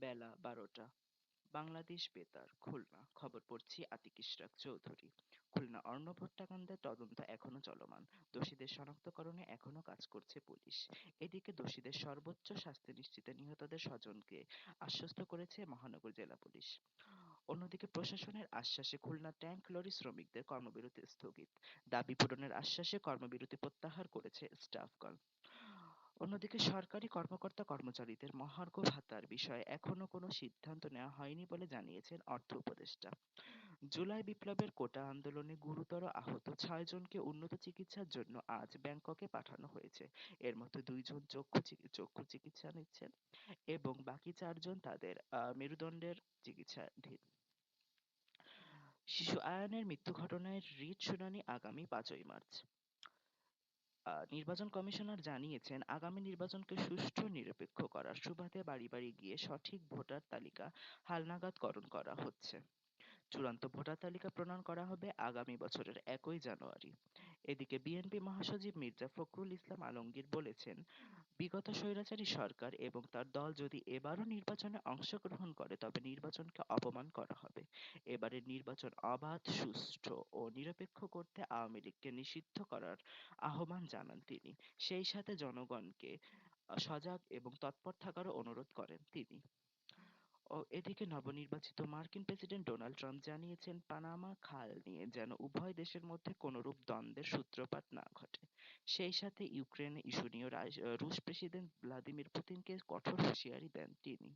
বেলা ১২টা। বাংলাদেশ বেতার, খুলনা। খবর পড়ছি আতিক ইশরাক চৌধুরী। খুলনা অর্ণব হত্যাকাণ্ডের তদন্ত এখনো চলমান। দোষীদের শনাক্তকরণে এখনো কাজ করছে পুলিশ। এদিকে দোষীদের সর্বোচ্চ শাস্তি নিশ্চিতে নিহতদের স্বজনকে আশ্বস্ত করেছে মহানগর জেলা পুলিশ। অন্যদিকে প্রশাসনের আশ্বাসে খুলনা ট্যাংক লরি শ্রমিকদের কর্মবিরতি স্থগিত। দাবি পূরণের আশ্বাসে কর্মবিরতি প্রত্যাহার করেছে স্টাফগণ। অন্যদিকে সরকারি কর্মকর্তা-কর্মচারীদের মহার্ঘ ভাতার বিষয়ে এখনো কোনো সিদ্ধান্ত নেওয়া হয়নি বলে জানিয়েছেন অর্থ উপদেষ্টা। জুলাই বিপ্লবের কোটা আন্দোলনে গুরুতর আহত ৬ জনকে উন্নত চিকিৎসার জন্য আজ ব্যাংককে পাঠানো হয়েছে। এর মধ্যে ২ জন চক্ষু চিকিৎসা নিচ্ছেন এবং বাকি ৪ জন তাদের মেরুদণ্ডের চিকিৎসাধীন। শিশু আয়ানের মৃত্যু ঘটনায় রিট শুনানি আগামী ৫ই মার্চ। নির্বাচন কমিশনার জানিয়েছেন, আগামী নির্বাচনকে সুষ্ঠু নিরপেক্ষ করার সুবাদে বাড়ি বাড়ি গিয়ে সঠিক ভোটার তালিকা হালনাগাদকরণ করা হচ্ছে। চূড়ান্ত ভোটার তালিকা প্রণয়ন করা হবে আগামী বছরের ১ই জানুয়ারি। এদিকে বিএনপি মহাসচিব মির্জা ফখরুল ইসলাম আলমগীর বলেছেন, বিগত স্বৈরাচারী সরকার এবং তার দল যদি এবারও নির্বাচনে অংশগ্রহণ করে তবে নির্বাচনকে অপমান করা হবে। এবারের নির্বাচন অবাধ, সুষ্ঠু ও নিরপেক্ষ করতে আওয়ামী লীগকে নিষিদ্ধ করার আহ্বান জানান তিনি। সেই সাথে জনগণকে সজাগ এবং তৎপর থাকারও অনুরোধ করেন তিনি। এদিকে নবনির্বাচিত মার্কিন প্রেসিডেন্ট ডোনাল্ড ট্রাম্প জানিয়েছেন, পানামা খাল নিয়ে যেন উভয় দেশের মধ্যে কোনরূপ দ্বন্দ্বের সূত্রপাত না ঘটে। সেই সাথে ইউক্রেন ইস্যু নিয়েও রুশ প্রেসিডেন্ট ভ্লাদিমির পুতিনকে কঠোর হুঁশিয়ারি দেন তিনি।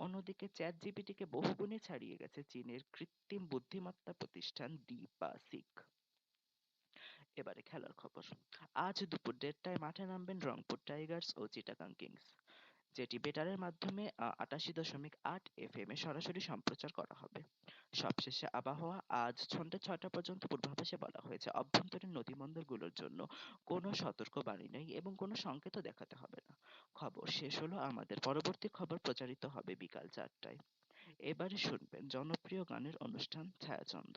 অন্যদিকে চ্যাটজিপিটিকে বহুগুণে ছাড়িয়ে গেছে চীনের কৃত্রিম বুদ্ধিমত্তা প্রতিষ্ঠান ডিপাসিক। এবারে খেলার খবর। আজ দুপুর ১:৩০টায় মাঠে নামবেন রংপুর টাইগার্স ও চিটাগাং কিংস, যেটি বেতারের মাধ্যমে ৮৮.৮ FM এ সরাসরি সম্প্রচার করা হবে। সবশেষে আবহাওয়া। আজ সন্ধ্যা ৬টা পর্যন্ত পূর্বাভাসে বলা হয়েছে, অভ্যন্তরীণ নদীবন্দরগুলোর জন্য কোনো সতর্কবাণী নেই এবং কোনো সংকেতও দেখাতে হবে না। খবর শেষ হলো। আমাদের পরবর্তী খবর প্রচারিত হবে বিকাল ৪টায়। এবারে শুনবেন জনপ্রিয় গানের অনুষ্ঠান ছায়াছন্দ।